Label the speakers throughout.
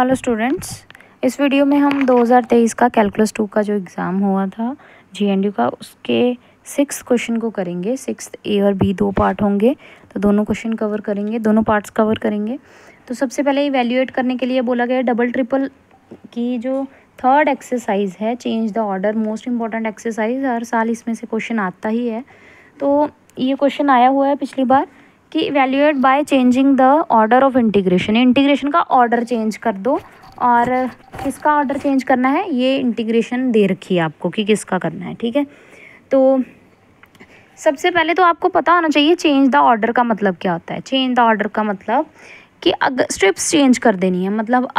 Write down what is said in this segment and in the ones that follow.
Speaker 1: Hello students, इस video में हम 2023 का कैलकुलस 2 का जो एग्ज़ाम हुआ था GNDU का, उसके 6 क्वेश्चन को करेंगे। 6 ए और बी दो पार्ट होंगे, तो दोनों क्वेश्चन कवर करेंगे, दोनों पार्ट्स कवर करेंगे। तो सबसे पहले इवैल्यूएट करने के लिए बोला गया डबल ट्रिपल की जो थर्ड एक्सरसाइज है, change the order, most important exercise, हर साल इसमें से क्वेश्चन आता ही है। तो ये क्वेश्चन आया हुआ है पिछली बार कि evaluate by changing the order of integration. Integration का ऑर्डर चेंज कर दो, और किसका ऑर्डर चेंज करना है ये इंटीग्रेशन दे रखी है आपको कि किसका करना है, ठीक है। तो सबसे पहले तो आपको पता होना चाहिए चेंज द ऑर्डर का मतलब क्या होता है। चेंज द ऑर्डर का मतलब कि अगर स्ट्रिप्स चेंज कर देनी है, मतलब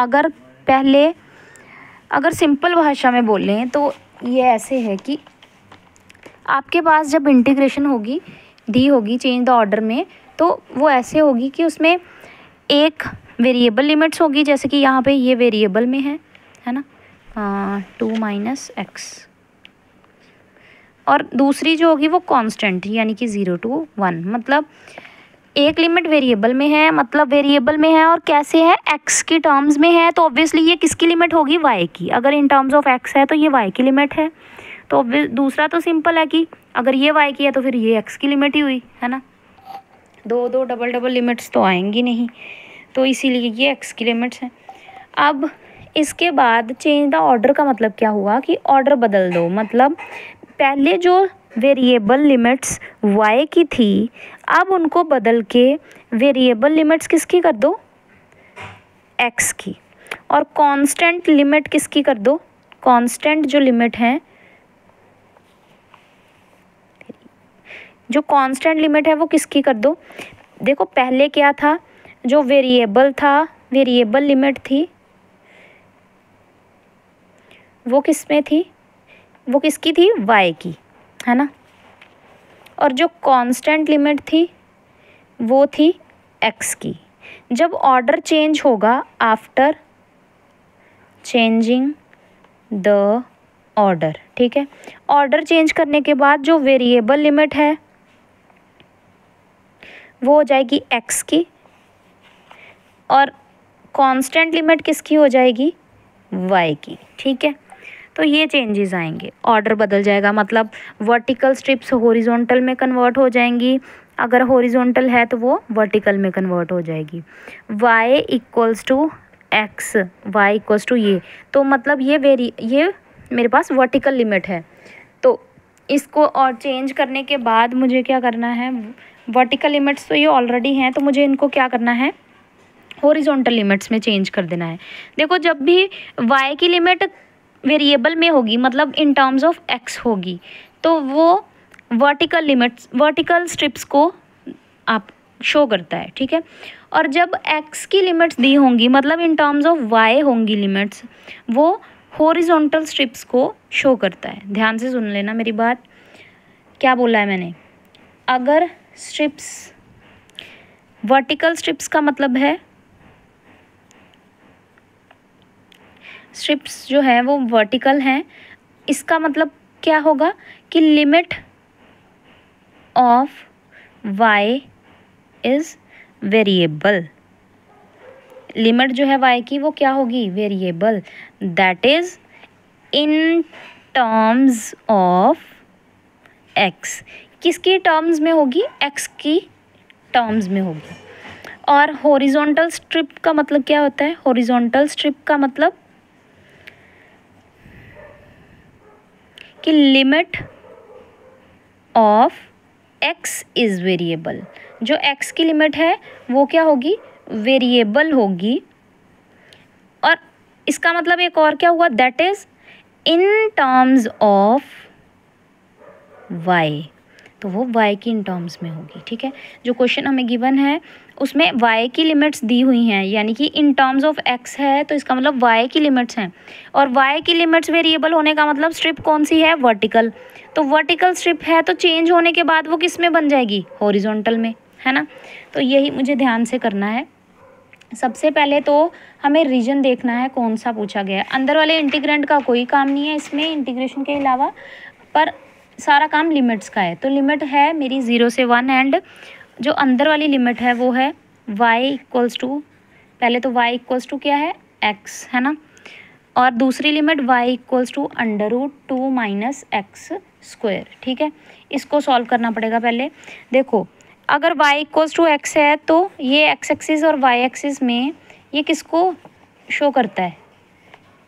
Speaker 1: अगर सिंपल भाषा में बोलें तो ये ऐसे है कि आपके पास जब इंटीग्रेशन दी होगी चेंज द ऑर्डर में, तो वो ऐसे होगी कि उसमें एक वेरिएबल लिमिट्स होगी, जैसे कि यहाँ पे ये वेरिएबल में है ना, 2 - x, और दूसरी जो होगी वो कांस्टेंट, यानी कि 0 to 1। मतलब एक लिमिट वेरिएबल में है, और कैसे है, x की टर्म्स में है, तो ऑब्वियसली ये किसकी लिमिट होगी, y की। अगर इन टर्म्स ऑफ x है तो ये y की लिमिट है। तो दूसरा तो सिंपल है कि अगर ये y की है तो फिर ये x की लिमिट ही हुई, है ना। दो डबल लिमिट्स तो आएंगी नहीं, तो इसीलिए ये x की लिमिट्स हैं। अब इसके बाद चेंज द ऑर्डर का मतलब क्या हुआ कि ऑर्डर बदल दो। मतलब पहले जो वेरिएबल लिमिट्स y की थी, अब उनको बदल के वेरिएबल लिमिट्स किसकी कर दो, x की। और कांस्टेंट लिमिट किसकी कर दो, कांस्टेंट जो लिमिट है, जो कांस्टेंट लिमिट है वो किसकी कर दो। देखो पहले क्या था, जो वेरिएबल था, वेरिएबल लिमिट थी, वो किस में थी, वो किसकी थी, y की, है ना। और जो कांस्टेंट लिमिट थी वो थी x की। जब ऑर्डर चेंज होगा आफ्टर चेंजिंग द ऑर्डर, ठीक है, ऑर्डर चेंज करने के बाद जो वेरिएबल लिमिट है वो हो जाएगी x की, और कांस्टेंट लिमिट किसकी हो जाएगी, y की, ठीक है। तो ये चेंजेस आएंगे, ऑर्डर बदल जाएगा। मतलब वर्टिकल स्ट्रिप्स हॉरिजॉन्टल में कन्वर्ट हो जाएंगी, अगर हॉरिजॉन्टल है तो वो वर्टिकल में कन्वर्ट हो जाएगी। y equals to x, y equals to ये, तो मतलब ये मेरे पास वर्टिकल लिमिट है। तो इसको और चेंज करने के बाद मुझे क्या करना है, वर्टिकल लिमिट्स तो ये ऑलरेडी हैं, तो मुझे इनको क्या करना है, हॉरिजॉन्टल लिमिट्स में चेंज कर देना है। देखो जब भी y की लिमिट वेरिएबल में होगी, मतलब इन टर्म्स ऑफ x होगी, तो वो वर्टिकल स्ट्रिप्स को आप शो करता है, ठीक है। और जब x की लिमिट्स दी होंगी, मतलब इन टर्म्स ऑफ y होंगी लिमिट्स, वो हॉरिजॉन्टल स्ट्रिप्स को शो करता है। ध्यान से सुन लेना मेरी बात, क्या बोला है मैंने। अगर स्ट्रिप्स, वर्टिकल स्ट्रिप्स का मतलब है, स्ट्रिप्स जो है वो वर्टिकल हैं, इसका मतलब क्या होगा कि limit of y is variable. Limit जो है y की वो क्या होगी, variable, that is in terms of x। किसकी टर्म्स में होगी, x की टर्म्स में होगी। और हॉरिजॉन्टल स्ट्रिप का मतलब क्या होता है, हॉरिजॉन्टल स्ट्रिप का मतलब कि limit of x is variable. जो x की लिमिट है वो क्या होगी, वेरिएबल होगी। और इसका मतलब एक और क्या हुआ, that is in terms of y, तो वो y की इन टर्म्स में होगी, ठीक है। जो क्वेश्चन हमें गिवन है उसमें y की लिमिट्स दी हुई हैं, यानी कि इन टर्म्स ऑफ x है, तो इसका मतलब y की लिमिट्स हैं। और y की लिमिट्स वेरिएबल होने का मतलब स्ट्रिप कौन सी है, वर्टिकल। तो वर्टिकल स्ट्रिप है, तो चेंज होने के बाद वो किस में बन जाएगी, हॉरिजॉन्टल में, है ना। तो यही मुझे ध्यान से करना है। सबसे पहले तो हमें रीजन देखना है कौन सा पूछा गया है। अंदर वाले इंटीग्रेंट का कोई काम नहीं है इसमें, इंटीग्रेशन के अलावा, पर सारा काम लिमिट्स का है। तो लिमिट है मेरी 0 से 1, एंड जो अंदर वाली लिमिट है वो है y इक्वल्स टू, पहले तो y इक्वल्स टू क्या है, एक्स, है ना, और दूसरी limit y equals to √2 minus X square. ठीक है, इसको सॉल्व करना पड़ेगा पहले। देखो अगर y इक्वल्स टू एक्स है तो ये एक्स एक्सिस और y एक्सिस में ये किसको शो करता है,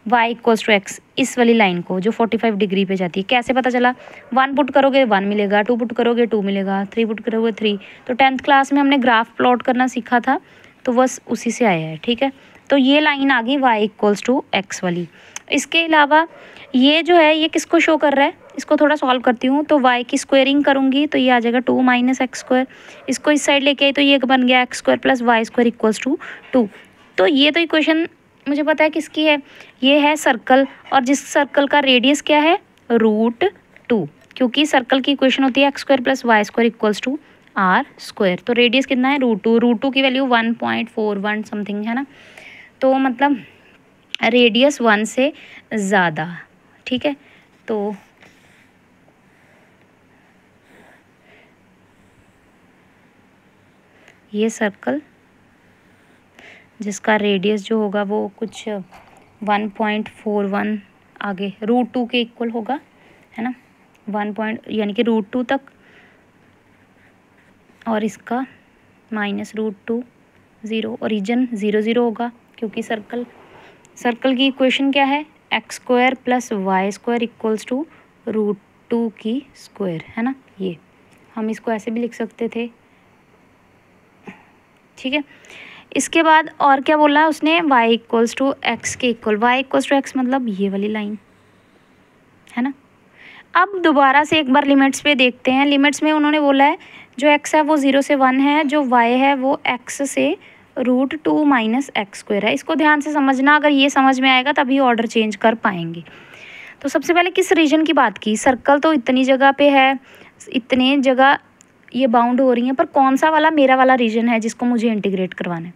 Speaker 1: y इक्वल्स टू एक्स, इस वाली लाइन को जो 45 डिग्री पे जाती है। कैसे पता चला, 1 पुट करोगे 1 मिलेगा, 2 पुट करोगे 2 मिलेगा, 3 पुट करोगे 3। तो 10th क्लास में हमने ग्राफ प्लॉट करना सीखा था, तो बस उसी से आया है। ठीक है, तो ये लाइन आ गई y इक्वल्स टू एक्स वाली। इसके अलावा ये जो है ये किसको शो कर रहा है, इसको थोड़ा सॉल्व करती हूँ। तो y की स्क्वायरिंग करूँगी तो ये आ जाएगा 2 माइनस एक्स स्क्वायर। इसको इस साइड लेके आई तो ये बन गया X square plus Y square equals to 2। तो ये तो इक्वेशन मुझे पता है किसकी है, ये है सर्कल, और जिस सर्कल का रेडियस क्या है, √2, क्योंकि सर्कल की इक्वेशन होती है X square plus Y square equals to R square. तो रेडियस कितना है, √2, √2 की वैल्यू 1.41 समथिंग है ना, तो मतलब रेडियस 1 से ज़्यादा। ठीक है, तो ये सर्कल जिसका रेडियस जो होगा वो कुछ 1.41 आगे √2 के इक्वल होगा, है ना, 1 यानी कि √2 तक, और इसका -√2, 0, ओरिजिन 0 0 होगा, क्योंकि सर्कल की इक्वेशन क्या है, X square plus Y square equals to √2 की स्क्वायर, है ना। ये हम इसको ऐसे भी लिख सकते थे। ठीक है, इसके बाद और क्या बोला है उसने, y इक्वल्स टू एक्स के equal, y equals to X मतलब ये वाली लाइन, है ना। अब दोबारा से एक बार लिमिट्स पे देखते हैं। लिमिट्स में उन्होंने बोला है जो x है वो 0 से 1 है, जो y है वो x से √2 माइनस एक्स स्क्वायर है। इसको ध्यान से समझना, अगर ये समझ में आएगा तभी ऑर्डर चेंज कर पाएंगे। तो सबसे पहले किस रीजन की बात की, सर्कल तो इतनी जगह पे है, इतने जगह ये बाउंड हो रही हैं, पर कौन सा वाला मेरा वाला रीजन है जिसको मुझे इंटीग्रेट करवाना है।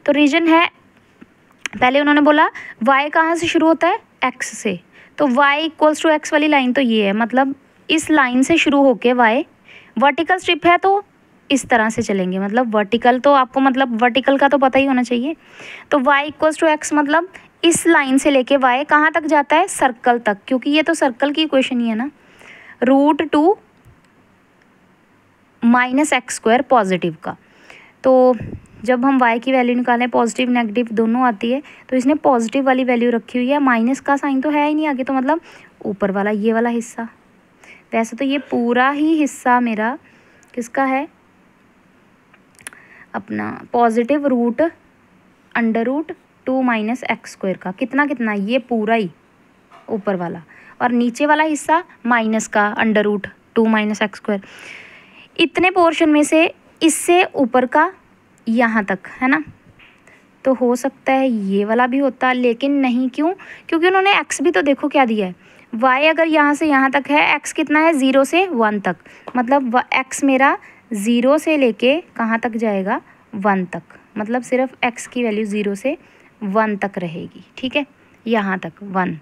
Speaker 1: तो रीजन है, पहले उन्होंने बोला y कहाँ से शुरू होता है, x से, तो y इक्वल्स टू एक्स वाली लाइन तो ये है, मतलब इस लाइन से शुरू होके y वर्टिकल स्ट्रिप है तो इस तरह से चलेंगे, मतलब वर्टिकल, तो आपको मतलब वर्टिकल का तो पता ही होना चाहिए। तो y इक्वल्स टू एक्स मतलब इस लाइन से लेके y कहाँ तक जाता है, सर्कल तक, क्योंकि ये तो सर्कल की इक्वेशन ही है ना, √2 माइनस एक्स स्क्वायर पॉजिटिव का। तो जब हम y की वैल्यू निकालें, पॉजिटिव नेगेटिव दोनों आती है, तो इसने पॉजिटिव वाली वैल्यू रखी हुई है, माइनस का साइन तो है ही नहीं आगे, तो मतलब ऊपर वाला ये वाला हिस्सा। वैसे तो ये पूरा ही हिस्सा मेरा किसका है, अपना पॉजिटिव √2 माइनस एक्स स्क्वायर का, कितना ये पूरा ही ऊपर वाला, और नीचे वाला हिस्सा माइनस का √2 माइनस एक्स स्क्वायर। इतने पोर्शन में से इससे ऊपर का यहाँ तक, है ना, तो हो सकता है ये वाला भी होता, लेकिन नहीं, क्यों, क्योंकि उन्होंने x भी तो देखो क्या दिया है, y अगर यहाँ से यहाँ तक है, x कितना है 0 से 1 तक, मतलब x मेरा 0 से लेके कहाँ तक जाएगा, 1 तक, मतलब सिर्फ x की वैल्यू 0 से 1 तक रहेगी। ठीक है, यहाँ तक 1,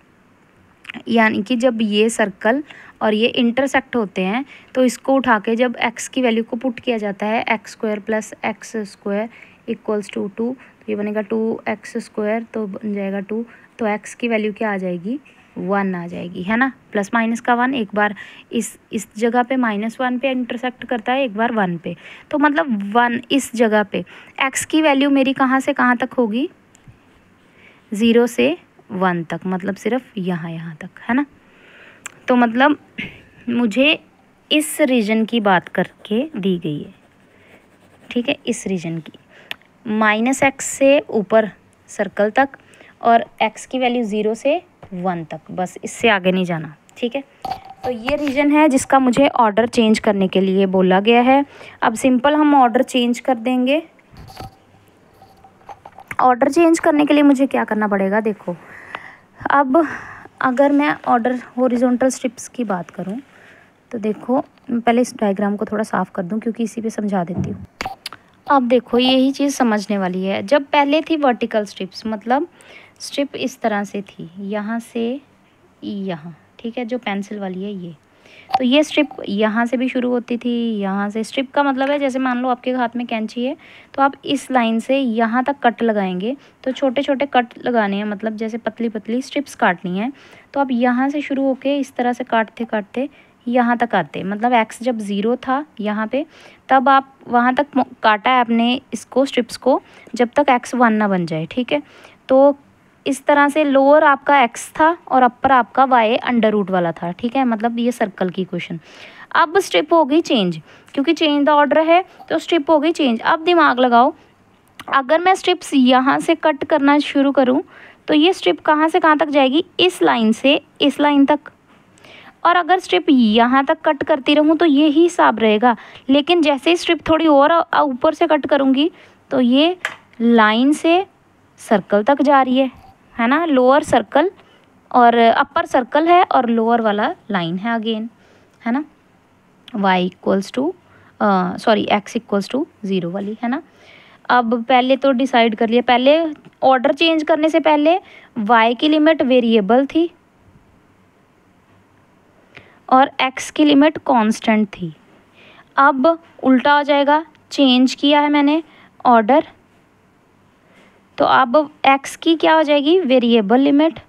Speaker 1: यानी कि जब ये सर्कल और ये इंटरसेक्ट होते हैं तो इसको उठा के जब x की वैल्यू को पुट किया जाता है, X square plus X square equals to 2, तो ये बनेगा 2x स्क्वायर, तो बन जाएगा 2, तो x की वैल्यू क्या आ जाएगी, 1 आ जाएगी, है ना, प्लस माइनस का 1, एक बार इस जगह पे -1 पे इंटरसेक्ट करता है, एक बार 1 पे, तो मतलब 1 इस जगह पे x की वैल्यू मेरी कहाँ से कहाँ तक होगी, 0 से 1 तक, मतलब सिर्फ यहाँ तक, है ना। तो मतलब मुझे इस रीजन की बात करके दी गई है। ठीक है, इस रीजन की -x से ऊपर सर्कल तक और x की वैल्यू 0 से 1 तक, बस इससे आगे नहीं जाना। ठीक है, तो ये रीजन है जिसका मुझे ऑर्डर चेंज करने के लिए बोला गया है। अब सिंपल हम ऑर्डर चेंज कर देंगे। ऑर्डर चेंज करने के लिए मुझे क्या करना पड़ेगा, देखो अब अगर मैं ऑर्डर हॉरिजॉन्टल स्ट्रिप्स की बात करूं तो देखो, मैं पहले इस डायग्राम को थोड़ा साफ़ कर दूं क्योंकि इसी पे समझा देती हूँ। अब देखो यही चीज़ समझने वाली है। जब पहले थी वर्टिकल स्ट्रिप्स, मतलब स्ट्रिप इस तरह से थी, यहाँ से यहाँ, ठीक है, जो पेंसिल वाली है ये, तो ये स्ट्रिप यहाँ से भी शुरू होती थी, यहाँ से। स्ट्रिप का मतलब है जैसे मान लो आपके हाथ में कैंची है तो आप इस लाइन से यहाँ तक कट लगाएंगे, तो छोटे छोटे कट लगाने हैं, मतलब जैसे पतली पतली स्ट्रिप्स काटनी है। तो आप यहाँ से शुरू होके इस तरह से काटते काटते यहाँ तक आते, मतलब एक्स जब 0 था यहाँ पे, तब आप वहाँ तक काटा है आपने इसको, स्ट्रिप्स को, जब तक एक्स 1 ना बन जाए, ठीक है। तो इस तरह से लोअर आपका एक्स था और अपर आपका वाई अंडर रूट वाला था, ठीक है। मतलब ये सर्कल की क्वेश्चन। अब स्ट्रिप हो गई चेंज, क्योंकि चेंज द ऑर्डर है तो स्ट्रिप हो गई चेंज। अब दिमाग लगाओ, अगर मैं स्ट्रिप्स यहाँ से कट करना शुरू करूँ तो ये स्ट्रिप कहाँ से कहाँ तक जाएगी, इस लाइन से इस लाइन तक। और अगर स्ट्रिप यहाँ तक कट करती रहूँ तो ये ही हिसाब रहेगा, लेकिन जैसे ही स्ट्रिप थोड़ी और ऊपर से कट करूँगी तो ये लाइन से सर्कल तक जा रही है ना। लोअर सर्कल और अपर सर्कल है और लोअर वाला लाइन है अगेन, है ना। x इक्वल्स टू 0 वाली, है ना। अब पहले तो डिसाइड कर लिया, पहले ऑर्डर चेंज करने से पहले y की लिमिट वेरिएबल थी और x की लिमिट कांस्टेंट थी। अब उल्टा हो जाएगा, चेंज किया है मैंने ऑर्डर, तो अब x की क्या हो जाएगी, वेरिएबल लिमिट,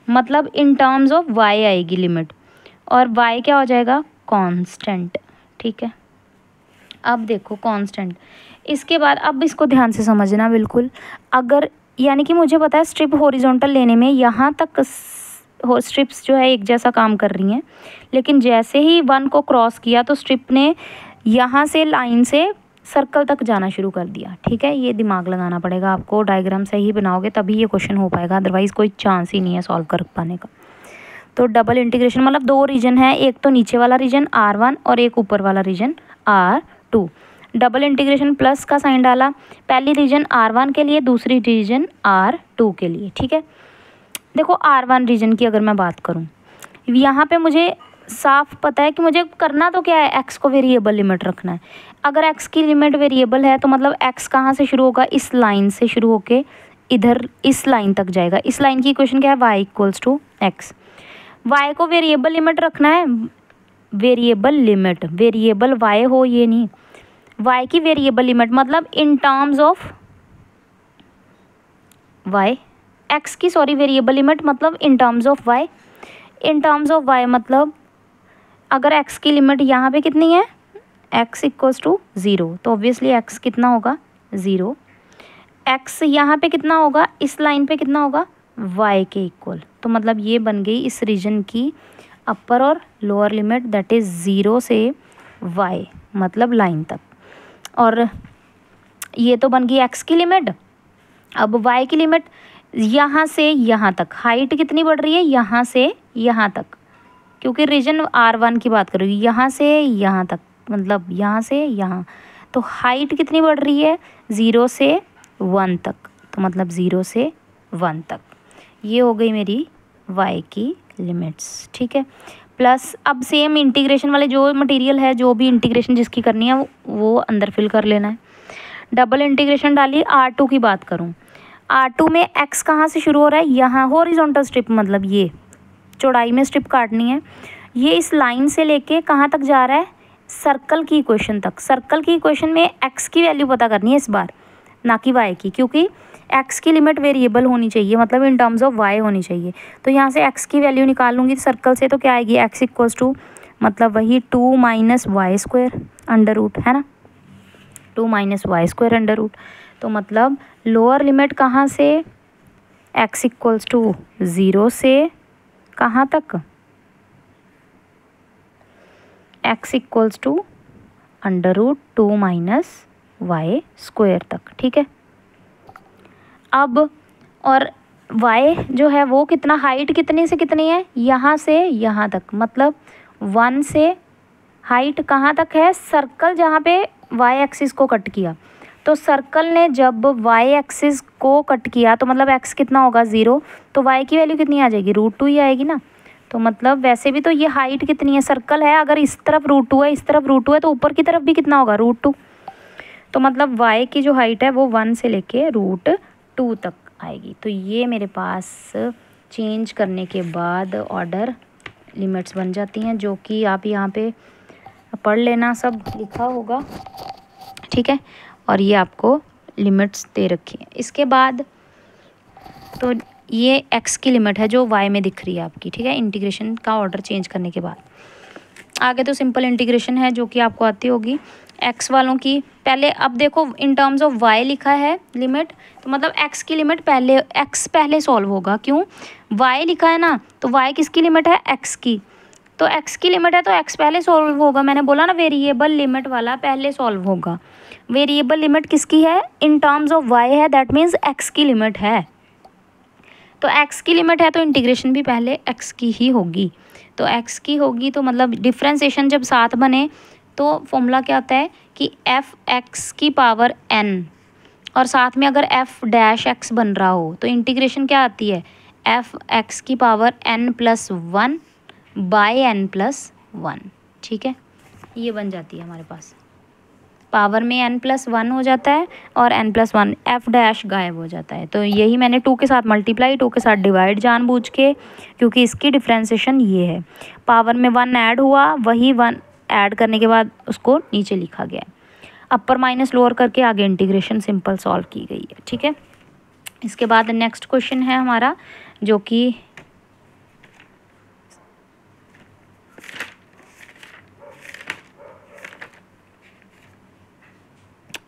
Speaker 1: मतलब इन टर्म्स ऑफ y आएगी लिमिट, और y क्या हो जाएगा, कांस्टेंट, ठीक है। अब देखो कांस्टेंट, इसके बाद अब इसको ध्यान से समझना बिल्कुल। अगर यानी कि मुझे पता है स्ट्रिप हॉरिजॉन्टल लेने में यहाँ तक स्ट्रिप्स जो है एक जैसा काम कर रही हैं, लेकिन जैसे ही 1 को क्रॉस किया तो स्ट्रिप ने यहाँ से लाइन से सर्कल तक जाना शुरू कर दिया, ठीक है। ये दिमाग लगाना पड़ेगा आपको, डायग्राम सही बनाओगे तभी ये क्वेश्चन हो पाएगा, अदरवाइज़ कोई चांस ही नहीं है सॉल्व कर पाने का। तो डबल इंटीग्रेशन मतलब 2 रीजन है, एक तो नीचे वाला रीजन R1 और एक ऊपर वाला region R2। Double integration plus का साइन डाला, पहली रीजन R1 के लिए, दूसरी रीजन R2 के लिए, ठीक है। देखो R1 रीजन की अगर मैं बात करूँ, यहाँ पे मुझे साफ पता है कि मुझे करना तो क्या है, x को वेरिएबल लिमिट रखना है। अगर x की लिमिट वेरिएबल है तो मतलब x कहाँ से शुरू होगा, इस लाइन से शुरू होके इधर इस लाइन तक जाएगा। इस लाइन की इक्वेशन क्या है, y equals to x। y को वेरिएबल लिमिट रखना है, वेरिएबल लिमिट, वेरिएबल y हो ये नहीं, y की वेरिएबल लिमिट मतलब in terms of y, x की वेरिएबल लिमिट मतलब in terms of y। In terms of y मतलब अगर x की लिमिट यहाँ पे कितनी है, x इक्वल्स टू 0, तो ऑब्वियसली x कितना होगा, 0। x यहाँ पे कितना होगा, इस लाइन पे कितना होगा, y के इक्वल। तो मतलब ये बन गई इस रीजन की अपर और लोअर लिमिट, दैट इज़ 0 से y, मतलब लाइन तक। और ये तो बन गई x की लिमिट। अब y की लिमिट यहाँ से यहाँ तक, हाइट कितनी बढ़ रही है, यहाँ से यहाँ तक, क्योंकि रीजन R1 की बात करोगी, यहाँ से यहाँ तक, मतलब यहाँ से यहाँ, तो हाइट कितनी बढ़ रही है, 0 से 1 तक, तो मतलब 0 से 1 तक। ये हो गई मेरी y की लिमिट्स, ठीक है। प्लस अब सेम इंटीग्रेशन वाले जो मटेरियल है, जो भी इंटीग्रेशन जिसकी करनी है वो अंदर फिल कर लेना है। डबल इंटीग्रेशन डाली, R2 की बात करूँ, R2 में x कहाँ से शुरू हो रहा है, यहाँ हॉरिजॉन्टल स्ट्रिप, मतलब ये चौड़ाई में स्ट्रिप काटनी है, ये इस लाइन से लेके कहाँ तक जा रहा है, सर्कल की इक्वेशन तक। सर्कल की इक्वेशन में x की वैल्यू पता करनी है इस बार, ना कि y की, क्योंकि x की लिमिट वेरिएबल होनी चाहिए, मतलब इन टर्म्स ऑफ y होनी चाहिए। तो यहाँ से x की वैल्यू निकाल लूँगी सर्कल से, तो क्या आएगी, x इक्वल्स टू मतलब वही 2 minus y square under root, है ना, 2 minus y square under root. तो मतलब लोअर लिमिट कहाँ से, x इक्वल्स टू 0 से कहाँ तक, x equals to under root 2 minus y square तक, ठीक है। अब और y जो है वो कितना, हाइट कितनी से कितनी है, यहाँ से यहाँ तक, मतलब 1 से हाइट कहाँ तक है, सर्कल जहाँ पे y एक्सिस को कट किया। तो सर्कल ने जब y एक्सिस को कट किया तो मतलब x कितना होगा, 0, तो y की वैल्यू कितनी आ जाएगी, √2 ही आएगी ना। तो मतलब वैसे भी तो ये हाइट कितनी है, सर्कल है, अगर इस तरफ √2 है, इस तरफ √2 है, तो ऊपर की तरफ भी कितना होगा, √2। तो मतलब y की जो हाइट है वो 1 से लेके √2 तक आएगी। तो ये मेरे पास चेंज करने के बाद ऑर्डर लिमिट्स बन जाती हैं, जो कि आप यहाँ पे पढ़ लेना, सब लिखा होगा, ठीक है। और ये आपको लिमिट्स दे रखी है। इसके बाद तो ये x की लिमिट है जो y में दिख रही है आपकी, ठीक है, इंटीग्रेशन का ऑर्डर चेंज करने के बाद। आगे तो सिंपल इंटीग्रेशन है जो कि आपको आती होगी x वालों की। पहले अब देखो इन टर्म्स ऑफ y लिखा है लिमिट, तो मतलब x की लिमिट पहले, x पहले सॉल्व होगा, क्यों, y लिखा है ना, तो y किसकी लिमिट है, x की, तो x की लिमिट है तो x पहले सॉल्व होगा। मैंने बोला ना वेरिएबल लिमिट वाला पहले सॉल्व होगा। वेरिएबल लिमिट किसकी है, इन टर्म्स ऑफ y है, दैट मीन्स x की लिमिट है, तो x की लिमिट है तो इंटीग्रेशन भी पहले x की ही होगी। तो x की होगी तो मतलब डिफ्रेंसिएशन जब साथ बने तो फॉर्मूला क्या होता है कि f(x) की पावर n, और साथ में अगर f'(x) बन रहा हो तो इंटीग्रेशन क्या आती है, f(x) की पावर n+1 बाय n+1, ठीक है, ये बन जाती है हमारे पास। पावर में n+1 हो जाता है और n+1 f' गायब हो जाता है। तो यही मैंने 2 के साथ मल्टीप्लाई, 2 के साथ डिवाइड जानबूझ के, क्योंकि इसकी डिफ्रेंसिएशन ये है, पावर में 1 ऐड हुआ, वही 1 ऐड करने के बाद उसको नीचे लिखा गया है, अपर माइनस लोअर करके आगे इंटीग्रेशन सिंपल सॉल्व की गई है, ठीक है। इसके बाद नेक्स्ट क्वेश्चन है हमारा जो कि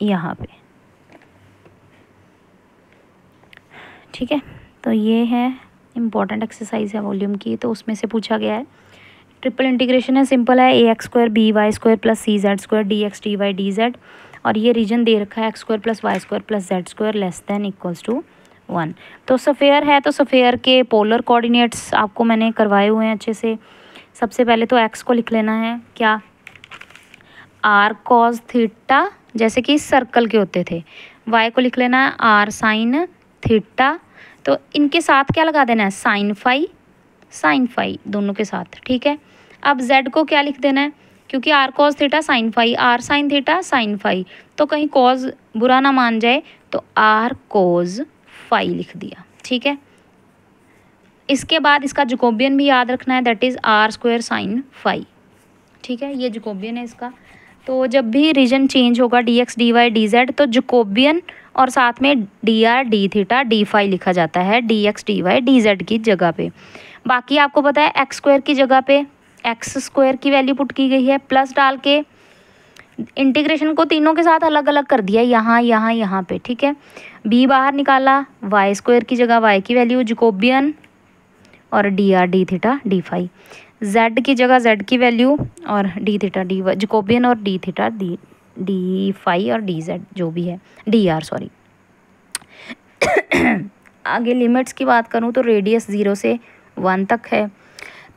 Speaker 1: यहाँ पे, ठीक है। तो ये है इम्पॉर्टेंट एक्सरसाइज है वॉल्यूम की, तो उसमें से पूछा गया है, ट्रिपल इंटीग्रेशन है, सिंपल है, ax² by² + cz² dx dy dz, और ये रीजन दे रखा है x² + y² + z² less than equals to 1। तो सफ़ेयर है, तो सफ़ेयर के पोलर कोऑर्डिनेट्स आपको मैंने करवाए हुए हैं अच्छे से। सबसे पहले तो x को लिख लेना है क्या, r cos थीटा, जैसे कि सर्कल के होते थे। y को लिख लेना है r sin थीटा, तो इनके साथ क्या लगा देना है, sin फाई दोनों के साथ, ठीक है। अब z को क्या लिख देना है, क्योंकि r cos theta sin phi, r sin theta sin phi, तो कहीं cos बुरा ना मान जाए तो r cos फाई लिख दिया, ठीक है। इसके बाद इसका जकोबियन भी याद रखना है, that is r² sin phi, ठीक है, ये जकोबियन है इसका। तो जब भी रीजन चेंज होगा dx dy dz, तो जकोबियन और साथ में dr d theta d phi लिखा जाता है dx dy dz की जगह पे। बाकी आपको पता है x² की जगह पे x² की वैल्यू पुट की गई है, प्लस डाल के इंटीग्रेशन को तीनों के साथ अलग अलग कर दिया, यहाँ पे, ठीक है। b बाहर निकाला, y² की जगह y की वैल्यू जकोबियन और dr d theta d phi, z की जगह z की वैल्यू और d थीटा dy जकोबियन और d थीटा d फाई और dz जो भी है dr, सॉरी। आगे लिमिट्स की बात करूँ तो रेडियस 0 से 1 तक है,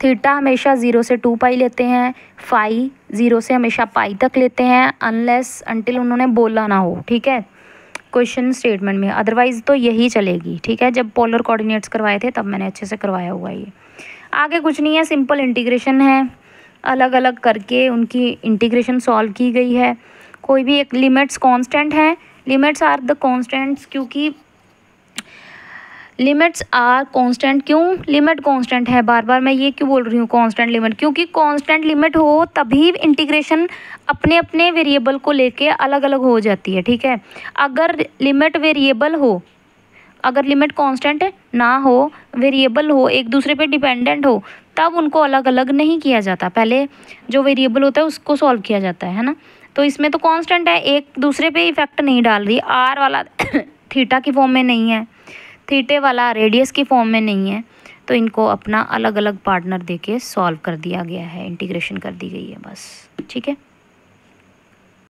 Speaker 1: थीटा हमेशा 0 से 2 पाई लेते हैं, फाई 0 से हमेशा पाई तक लेते हैं, अनलेस अनटिल उन्होंने बोला ना हो, ठीक है, क्वेश्चन स्टेटमेंट में, अदरवाइज़ तो यही चलेगी, ठीक है। जब पोलर कोऑर्डिनेट्स करवाए थे तब मैंने अच्छे से करवाया हुआ ये। आगे कुछ नहीं है, सिंपल इंटीग्रेशन है, अलग अलग करके उनकी इंटीग्रेशन सॉल्व की गई है। कोई भी एक लिमिट्स कांस्टेंट है, लिमिट्स आर द कांस्टेंट्स, क्योंकि लिमिट्स आर कांस्टेंट, क्यों लिमिट कांस्टेंट है, बार बार मैं ये क्यों बोल रही हूँ कांस्टेंट लिमिट, क्योंकि कांस्टेंट लिमिट हो तभी इंटीग्रेशन अपने अपने वेरिएबल को लेके अलग अलग हो जाती है, ठीक है। अगर लिमिट वेरिएबल हो, अगर लिमिट कांस्टेंट ना हो, वेरिएबल हो, एक दूसरे पे डिपेंडेंट हो, तब उनको अलग अलग नहीं किया जाता, पहले जो वेरिएबल होता है उसको सॉल्व किया जाता है ना। तो इसमें तो कांस्टेंट है, एक दूसरे पे इफेक्ट नहीं डाल रही, आर वाला थीटा की फॉर्म में नहीं है, थीटे वाला रेडियस की फॉर्म में नहीं है, तो इनको अपना अलग अलग पार्टनर देके सॉल्व कर दिया गया है, इंटीग्रेशन कर दी गई है बस, ठीक है।